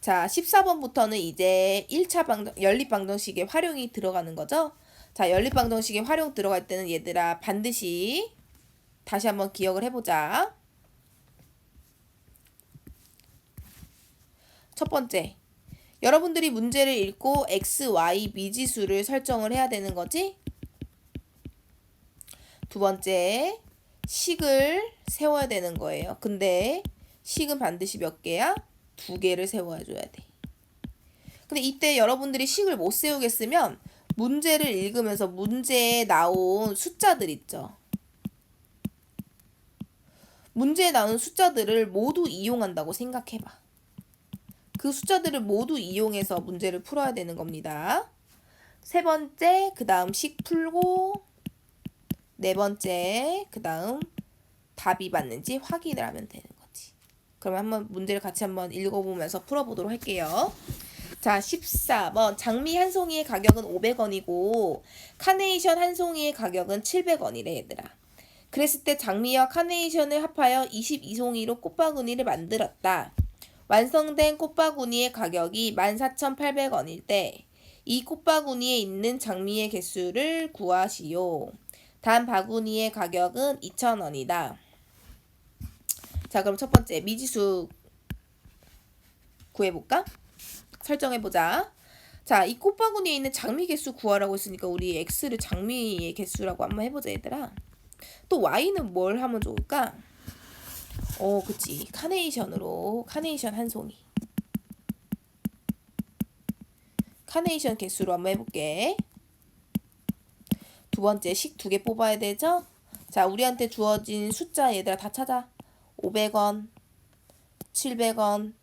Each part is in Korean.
자, 14번부터는 이제 1차 연립방정식의 활용이 들어가는 거죠. 자, 연립방정식의 활용 들어갈 때는 얘들아 반드시 다시 한번 기억을 해보자. 첫 번째, 여러분들이 문제를 읽고 x, y 미지수를 설정을 해야 되는 거지. 두 번째, 식을 세워야 되는 거예요. 근데 식은 반드시 몇 개야? 2개를 세워줘야 돼. 근데 이때 여러분들이 식을 못 세우겠으면 문제를 읽으면서 문제에 나온 숫자들 있죠. 문제에 나온 숫자들을 모두 이용한다고 생각해봐. 그 숫자들을 모두 이용해서 문제를 풀어야 되는 겁니다. 세 번째, 그 다음 식 풀고, 네 번째, 그 다음 답이 맞는지 확인을 하면 되는 거지. 그럼 한번 문제를 같이 한번 읽어보면서 풀어보도록 할게요. 자, 14번. 장미 한 송이의 가격은 500원이고 카네이션 한 송이의 가격은 700원이래 얘들아. 그랬을 때 장미와 카네이션을 합하여 22송이로 꽃바구니를 만들었다. 완성된 꽃바구니의 가격이 14,800원일 때 이 꽃바구니에 있는 장미의 개수를 구하시오. 단 바구니의 가격은 2,000원이다. 자, 그럼 첫 번째 미지수 구해볼까? 설정해보자. 자, 이 꽃바구니에 있는 장미 개수 구하라고 했으니까 우리 x를 장미의 개수라고 한번 해보자 얘들아. 또 y는 뭘 하면 좋을까? 그치. 카네이션으로 카네이션 한 송이. 카네이션 개수로 한번 해볼게. 두 번째 식 2개 뽑아야 되죠? 자, 우리한테 주어진 숫자 얘들아 다 찾아. 500원, 700원,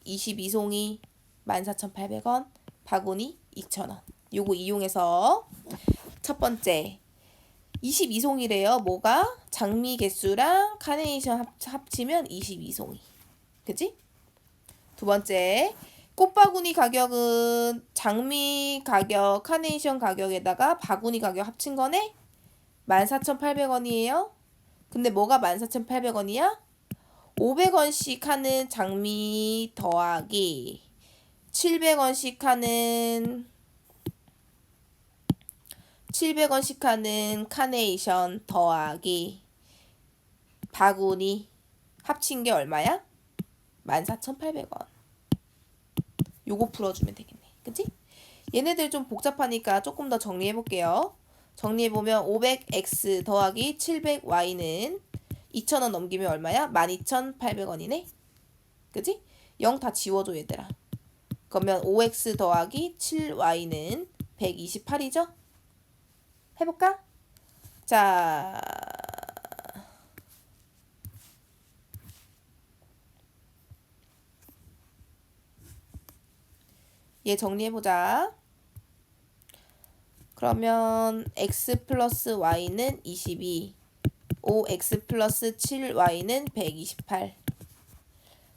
22송이, 14,800원, 바구니 2,000원. 요거 이용해서 첫 번째 22송이래요. 뭐가? 장미 개수랑 카네이션 합치면 22송이. 그치? 두 번째 꽃바구니 가격은 장미 가격, 카네이션 가격에다가 바구니 가격 합친 거네? 14,800원이에요. 근데 뭐가 14,800원이야? 500원씩 하는 장미 더하기 700원씩 하는 카네이션 더하기 바구니 합친 게 얼마야? 14,800원. 요거 풀어주면 되겠네. 그치? 얘네들 좀 복잡하니까 조금 더 정리해볼게요. 정리해보면 500x 더하기 700y는 2,000원 넘기면 얼마야? 12,800원이네. 그치? 0 다 지워줘 얘들아. 그러면 5x 더하기 7y는 128이죠? 해볼까? 자, 얘 정리해보자. 그러면 x 플러스 y는 22, 5x 플러스 7y는 128.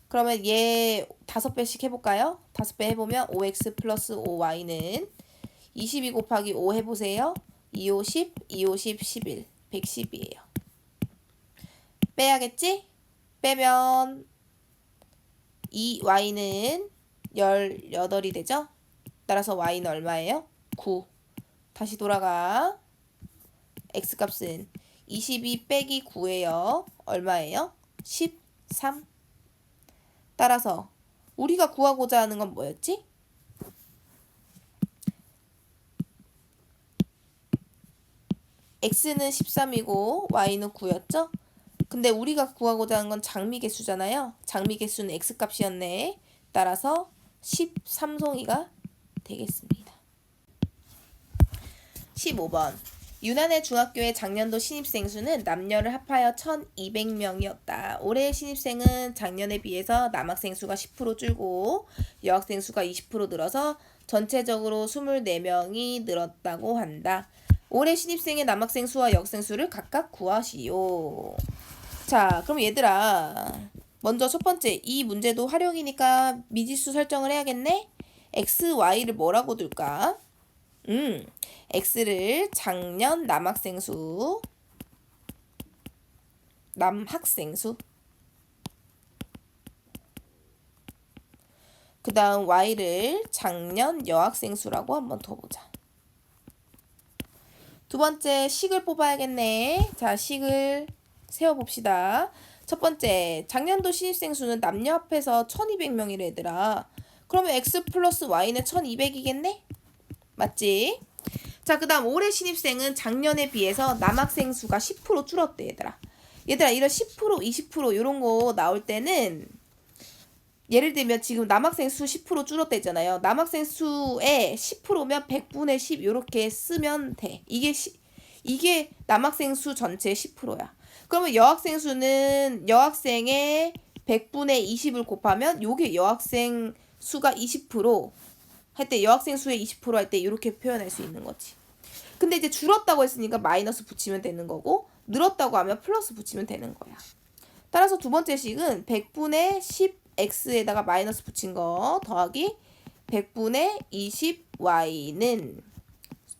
그러면 얘 5배씩 해볼까요? 5배 해보면 5x 플러스 5y는 22 곱하기 5 해보세요. 2, 5, 10, 2, 5, 10, 11, 110이에요. 빼야겠지? 빼면 2y는 18이 되죠? 따라서 y는 얼마예요? 9. 다시 돌아가. x값은 22 빼기 9예요. 얼마예요? 13. 따라서 우리가 구하고자 하는 건 뭐였지? x는 13이고 y는 9였죠? 근데 우리가 구하고자 하는 건 장미 개수잖아요. 장미 개수는 x값이었네. 따라서 13송이가 되겠습니다. 15번. 유난의 중학교의 작년도 신입생 수는 남녀를 합하여 1,200명이었다. 올해의 신입생은 작년에 비해서 남학생 수가 10% 줄고 여학생 수가 20% 늘어서 전체적으로 24명이 늘었다고 한다. 올해 신입생의 남학생 수와 여학생 수를 각각 구하시오. 자, 그럼 얘들아, 먼저 첫 번째 이 문제도 활용이니까 미지수 설정을 해야겠네? x, y를 뭐라고 둘까? x를 작년 남학생 수, 그 다음 y를 작년 여학생 수라고 한번 둬보자. 두 번째 식을 뽑아야겠네. 자, 식을 세워봅시다. 첫 번째, 작년도 신입생 수는 남녀 합해서 1200명이래 얘들아. 그러면 x 플러스 y는 1200이겠네? 맞지? 자, 그 다음 올해 신입생은 작년에 비해서 남학생 수가 10% 줄었대 얘들아. 얘들아, 이런 10%, 20% 이런 거 나올 때는 예를 들면 지금 남학생 수 10% 줄었다 했잖아요. 남학생 수의 10%면 100분의 10 이렇게 쓰면 돼. 이게 남학생 수 전체 10%야. 그러면 여학생 수는 여학생의 100분의 20을 곱하면 요게 여학생 수가 20% 할 때 여학생 수의 20% 할 때 이렇게 표현할 수 있는 거지. 근데 이제 줄었다고 했으니까 마이너스 붙이면 되는 거고 늘었다고 하면 플러스 붙이면 되는 거야. 따라서 두 번째 식은 100분의 10x에다가 마이너스 붙인 거 더하기 100분의 20y는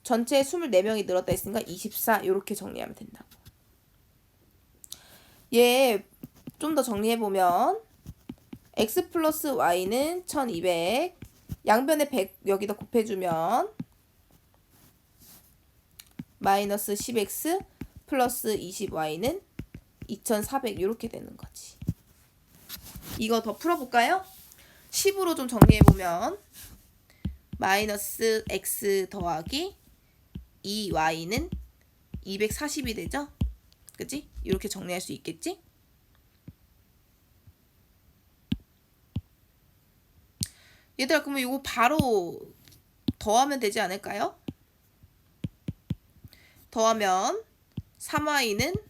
전체 24명이 늘었다 했으니까 24 이렇게 정리하면 된다고. 얘 좀 더 정리해보면 x 플러스 y는 1200 양변에 100 여기다 곱해주면 마이너스 10x 플러스 20y는 2400 이렇게 되는 거지. 이거 더 풀어볼까요? 10으로 좀 정리해보면 마이너스 x 더하기 2y는 240이 되죠? 그치? 이렇게 정리할 수 있겠지? 얘들아, 그러면 이거 바로 더하면 되지 않을까요? 더하면 3y는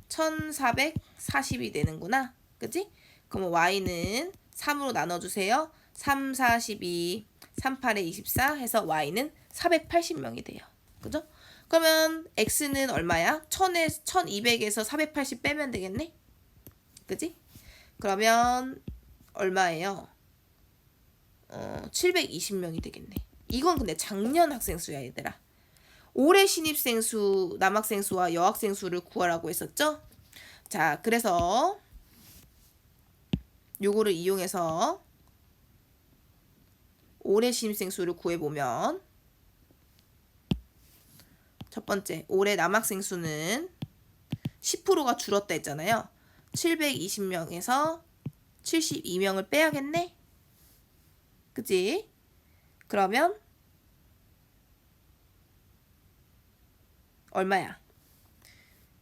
1440이 되는구나. 그치? 그럼 y는 3으로 나눠주세요. 3, 42, 3, 8에 24 해서 y는 480명이 돼요. 그죠? 그러면 x는 얼마야? 1200에서 480 빼면 되겠네? 그치? 그러면 얼마예요? 720명이 되겠네. 이건 근데 작년 학생 수야 얘들아. 올해 신입생 수, 남학생 수와 여학생 수를 구하라고 했었죠? 자, 그래서 요거를 이용해서 올해 신입생 수를 구해보면 첫 번째, 올해 남학생 수는 10%가 줄었다 했잖아요. 720명에서 72명을 빼야겠네? 그치? 그러면 얼마야?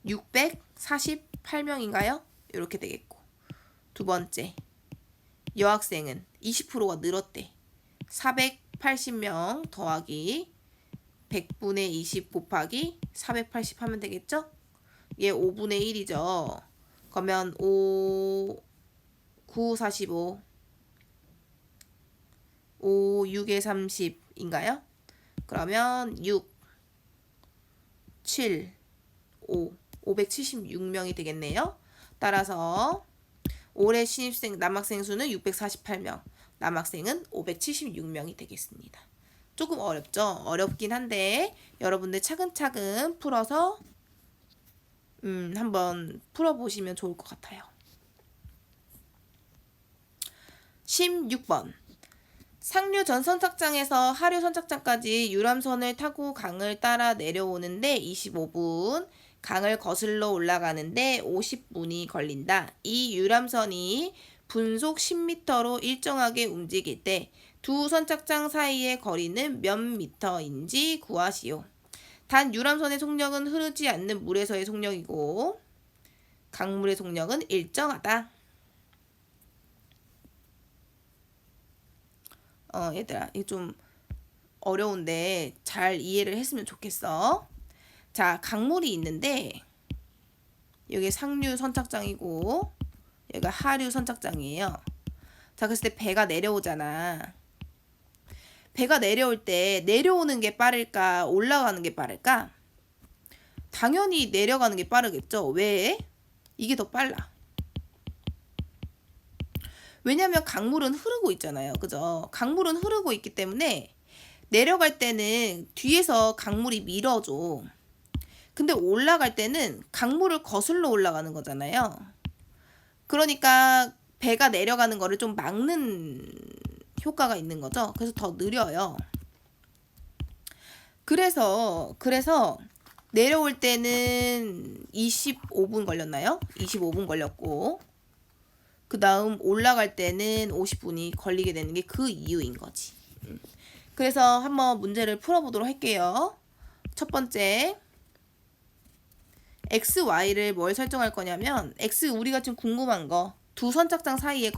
648명인가요? 이렇게 되겠고. 두 번째, 여학생은 20%가 늘었대. 480명 더하기 100분의 20 곱하기 480 하면 되겠죠? 얘 5분의 1이죠. 그러면 5, 9, 45, 5, 6에 30인가요? 그러면 6, 7, 5, 576명이 되겠네요. 따라서 올해 신입생 남학생 수는 648명, 남학생은 576명이 되겠습니다. 조금 어렵죠? 어렵긴 한데 여러분들 차근차근 풀어서 한번 풀어보시면 좋을 것 같아요. 16번 상류 전 선착장에서 하류 선착장까지 유람선을 타고 강을 따라 내려오는데 25분, 강을 거슬러 올라가는데 50분이 걸린다. 이 유람선이 분속 10m로 일정하게 움직일 때 두 선착장 사이의 거리는 몇 미터인지 구하시오. 단 유람선의 속력은 흐르지 않는 물에서의 속력이고 강물의 속력은 일정하다. 얘들아, 이거 좀 어려운데 잘 이해를 했으면 좋겠어. 자, 강물이 있는데 여기 상류 선착장이고 여기가 하류 선착장이에요. 자, 그랬을 때 배가 내려오잖아. 배가 내려올 때 내려오는 게 빠를까 올라가는 게 빠를까? 당연히 내려가는 게 빠르겠죠. 왜? 이게 더 빨라. 왜냐면 강물은 흐르고 있잖아요. 그죠? 강물은 흐르고 있기 때문에 내려갈 때는 뒤에서 강물이 밀어줘. 근데 올라갈 때는 강물을 거슬러 올라가는 거잖아요. 그러니까 배가 내려가는 거를 좀 막는 효과가 있는 거죠. 그래서 더 느려요. 그래서 내려올 때는 25분 걸렸나요? 25분 걸렸고 그 다음 올라갈 때는 50분이 걸리게 되는 게 그 이유인 거지. 그래서 한번 문제를 풀어보도록 할게요. 첫 번째, x, y를 뭘 설정할 거냐면 x 우리가 지금 궁금한 거 두 선착장 사이의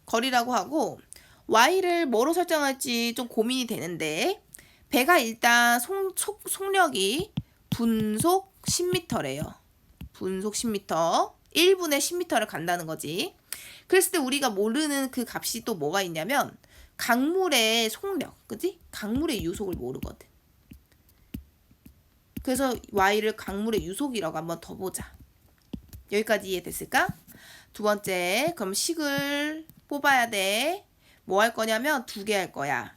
거리라고 하고 y를 뭐로 설정할지 좀 고민이 되는데 배가 일단 속력이 분속 10m래요. 분속 10m. 1분에 10m를 간다는 거지. 그랬을 때 우리가 모르는 그 값이 또 뭐가 있냐면 강물의 속력, 그지? 강물의 유속을 모르거든. 그래서 y를 강물의 유속이라고 한번 더 보자. 여기까지 이해됐을까? 두 번째, 그럼 식을 뽑아야 돼. 뭐 할 거냐면 두 개 할 거야.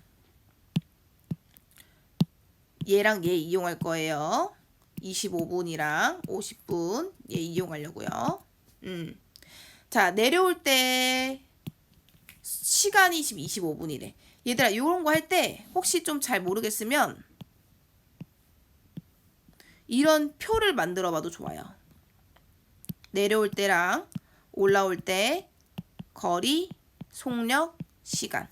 얘랑 얘 이용할 거예요. 25분이랑 50분 얘 이용하려고요. 자, 내려올 때 시간이 지금 25분이래. 얘들아, 이런 거 할 때 혹시 좀 잘 모르겠으면 이런 표를 만들어 봐도 좋아요. 내려올 때랑 올라올 때 거리, 속력, 시간.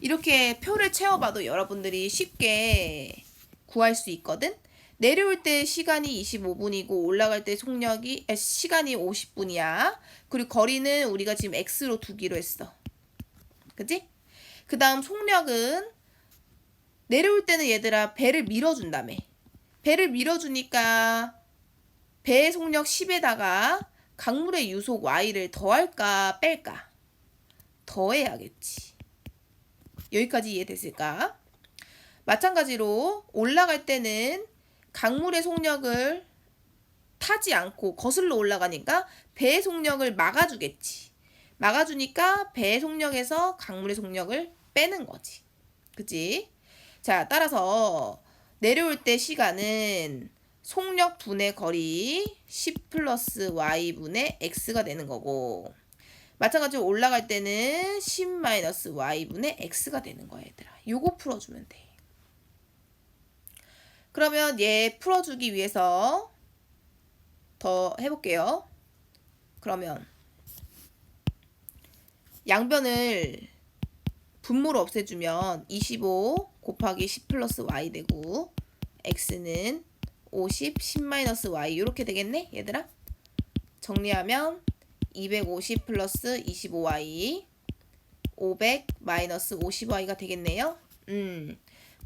이렇게 표를 채워봐도 여러분들이 쉽게 구할 수 있거든. 내려올 때 시간이 25분이고 올라갈 때 시간이 50분이야. 그리고 거리는 우리가 지금 x로 두기로 했어. 그치? 그 다음 속력은 내려올 때는 얘들아 배를 밀어준다며. 배를 밀어주니까 배의 속력 10에다가 강물의 유속 y를 더할까 뺄까? 더해야겠지. 여기까지 이해됐을까? 마찬가지로 올라갈 때는 강물의 속력을 타지 않고 거슬러 올라가니까 배의 속력을 막아주겠지. 막아주니까 배의 속력에서 강물의 속력을 빼는 거지. 그치? 자, 따라서 내려올 때 시간은 속력 분의 거리 10 플러스 y 분의 x가 되는 거고 마찬가지로 올라갈 때는 10 마이너스 y 분의 x가 되는 거야 얘들아. 요거 풀어주면 돼. 그러면 얘 풀어주기 위해서 더 해볼게요. 그러면 양변을 분모로 없애주면 25 곱하기 10 플러스 y 되고 x는 50, 10 마이너스 y 이렇게 되겠네 얘들아. 정리하면 250 플러스 25y 500 마이너스 50y가 되겠네요.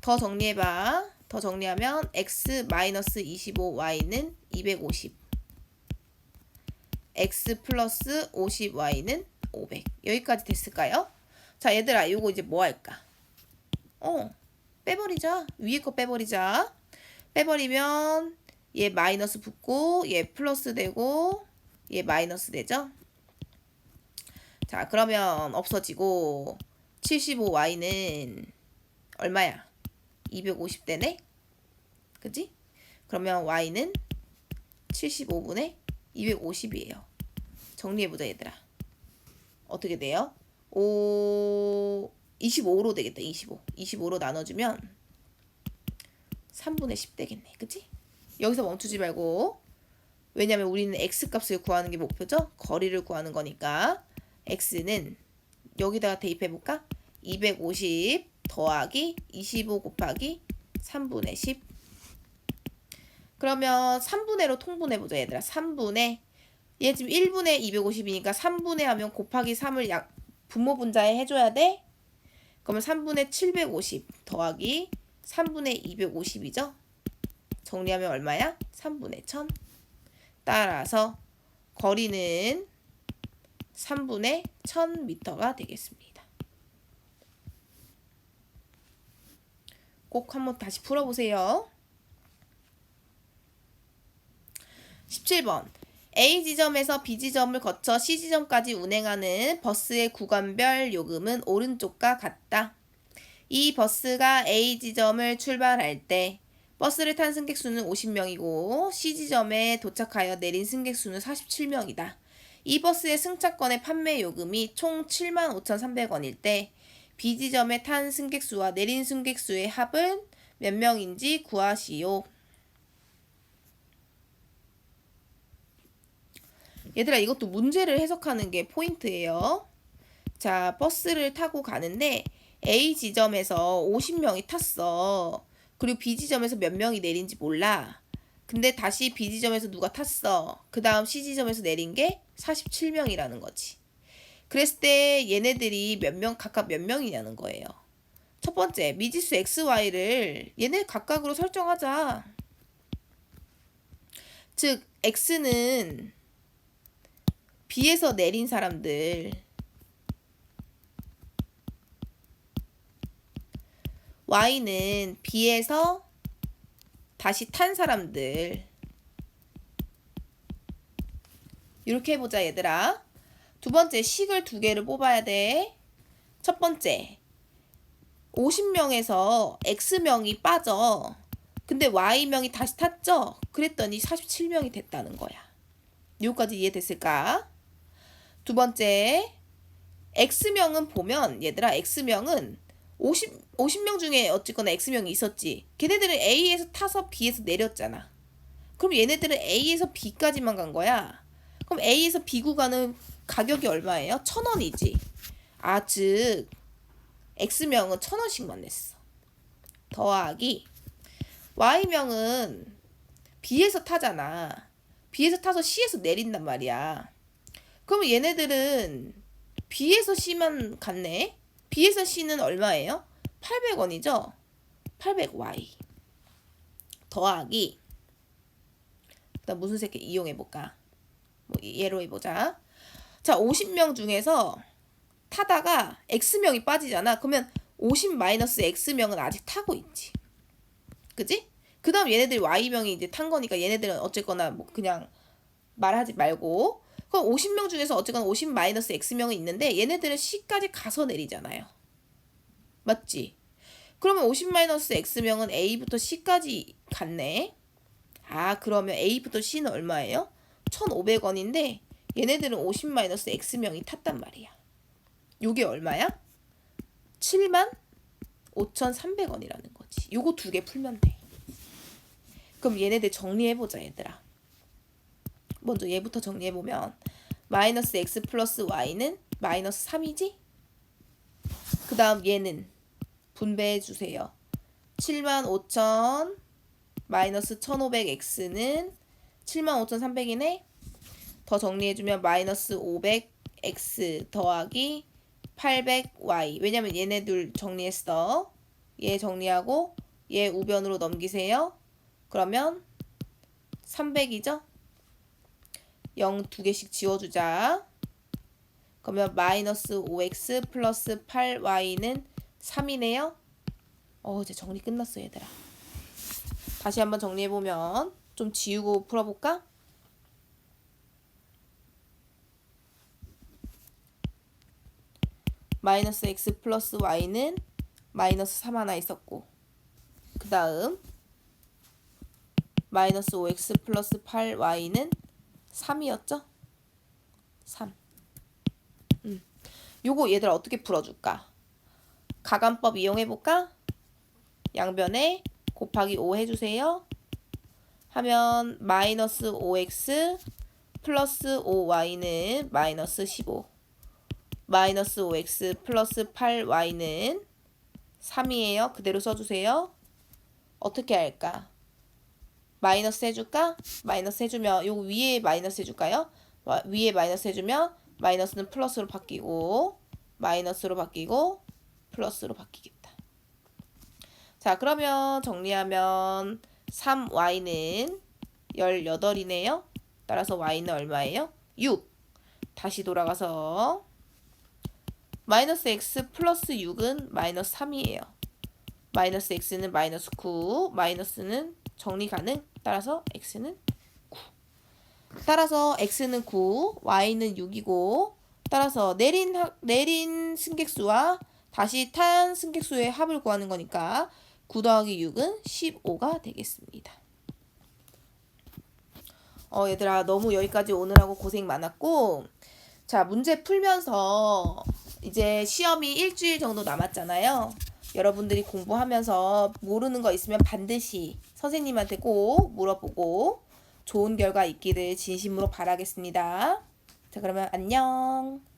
더 정리해봐. 더 정리하면 x 마이너스 25y는 250 x 플러스 50y는 500 여기까지 됐을까요? 자 얘들아 이거 이제 뭐 할까? 빼버리자. 위에 거 빼버리자. 빼버리면 얘 마이너스 붙고 얘 플러스 되고 얘 마이너스 되죠? 자 그러면 없어지고 75y는 얼마야? 250 되네? 그치? 그러면 y는 75분의 250이에요. 정리해보자 얘들아. 어떻게 돼요? 25로 되겠다. 25로 나눠주면 3분의 10 되겠네. 그치? 여기서 멈추지 말고 왜냐면 우리는 x값을 구하는 게 목표죠? 거리를 구하는 거니까 x는 여기다가 대입해볼까? 250 더하기 25 곱하기 3분의 10 그러면 3분의로 통분해보자 얘들아. 3분의 얘 지금 1분의 250이니까 3분의 하면 곱하기 3을 분모 분자에 해줘야 돼? 그러면 3분의 750 더하기 3분의 250이죠? 정리하면 얼마야? 3분의 1000 따라서 거리는 3분의 1000m가 되겠습니다. 꼭 한번 다시 풀어보세요. 17번 A 지점에서 B 지점을 거쳐 C 지점까지 운행하는 버스의 구간별 요금은 오른쪽과 같다. 이 버스가 A 지점을 출발할 때 버스를 탄 승객 수는 50명이고 C 지점에 도착하여 내린 승객 수는 47명이다. 이 버스의 승차권의 판매 요금이 총 75,300원일 때 B지점에 탄 승객수와 내린 승객수의 합은 몇 명인지 구하시오. 얘들아, 이것도 문제를 해석하는 게 포인트예요. 자, 버스를 타고 가는데 A 지점에서 50명이 탔어. 그리고 B 지점에서 몇 명이 내린지 몰라. 근데 다시 B 지점에서 누가 탔어. 그 다음 C 지점에서 내린 게 47명이라는 거지. 그랬을 때 얘네들이 각각 몇 명이냐는 거예요. 첫 번째, 미지수 XY를 얘네 각각으로 설정하자. 즉, X는 B에서 내린 사람들, Y는 B에서 다시 탄 사람들. 이렇게 해보자, 얘들아. 두 번째, 식을 두 개를 뽑아야 돼. 첫 번째, 50명에서 X명이 빠져. 근데 Y명이 다시 탔죠? 그랬더니 47명이 됐다는 거야. 여기까지 이해됐을까? 두 번째, X명은 보면, 얘들아, X명은 50명 중에 어쨌거나 X명이 있었지. 걔네들은 A에서 타서 B에서 내렸잖아. 그럼 얘네들은 A에서 B까지만 간 거야. 그럼 A에서 B 구간은 가격이 얼마예요? 1,000원이지. 아, 즉 X명은 1,000원씩만 냈어. 더하기 Y명은 B에서 타잖아. B에서 타서 C에서 내린단 말이야. 그럼 얘네들은 B에서 C만 갔네. B에서 C는 얼마예요? 800원이죠? 800Y 더하기, 그다음 무슨 색 이용해볼까? 뭐 예로 해보자. 자, 50명 중에서 타다가 X명이 빠지잖아. 그러면 50-X명은 아직 타고 있지. 그지? 그 다음 얘네들이 Y명이 이제 탄 거니까 얘네들은 어쨌거나 뭐 그냥 말하지 말고. 그럼 50명 중에서 어쨌거나 50-X명은 있는데 얘네들은 C까지 가서 내리잖아요. 맞지? 그러면 50-X명은 A부터 C까지 갔네. 아, 그러면 A부터 C는 얼마예요? 1,500원인데 얘네들은 50-X명이 탔단 말이야. 요게 얼마야? 75,300원이라는 거지. 요거 두 개 풀면 돼. 그럼 얘네들 정리해보자, 얘들아. 먼저 얘부터 정리해보면 마이너스 X 플러스 Y는 마이너스 3이지? 그 다음 얘는 분배해주세요. 75,000 마이너스 1,500X는 75,300이네. 더 정리해주면 마이너스 500X 더하기 800Y. 왜냐면 얘네 둘 정리했어. 얘 정리하고 얘 우변으로 넘기세요. 그러면 300이죠? 0 두 개씩 지워주자. 그러면 마이너스 5X 플러스 8Y는 3이네요. 이제 정리 끝났어, 얘들아. 다시 한번 정리해보면 좀 지우고 풀어볼까? 마이너스 X 플러스 Y는 마이너스 3 하나 있었고, 그 다음 마이너스 5X 플러스 8Y는 3이었죠? 3. 요거 얘들아 어떻게 풀어줄까? 가간법 이용해볼까? 양변에 곱하기 5 해주세요. 하면 마이너스 5x 플러스 5y는 마이너스 15. 마이너스 5x 플러스 8y는 3이에요. 그대로 써주세요. 어떻게 할까? 마이너스 해줄까? 마이너스 해주면 요거 위에 마이너스 해줄까요? 위에 마이너스 해주면 마이너스는 플러스로 바뀌고 마이너스로 바뀌고 플러스로 바뀌겠다. 자, 그러면 정리하면 3y는 18이네요. 따라서 y는 얼마예요? 6. 다시 돌아가서 마이너스 x 플러스 6은 마이너스 3이에요. 마이너스 x는 마이너스 9. 마이너스는 정리 가능. 따라서 x는 9. 따라서 x는 9, y는 6이고, 따라서 내린 승객수와 다시 탄 승객수의 합을 구하는 거니까 9 더하기 6은 15가 되겠습니다. 얘들아, 너무 여기까지 오느라고 고생 많았고, 자, 문제 풀면서 이제 시험이 일주일 정도 남았잖아요. 여러분들이 공부하면서 모르는 거 있으면 반드시 선생님한테 꼭 물어보고 좋은 결과 있기를 진심으로 바라겠습니다. 자, 그러면 안녕.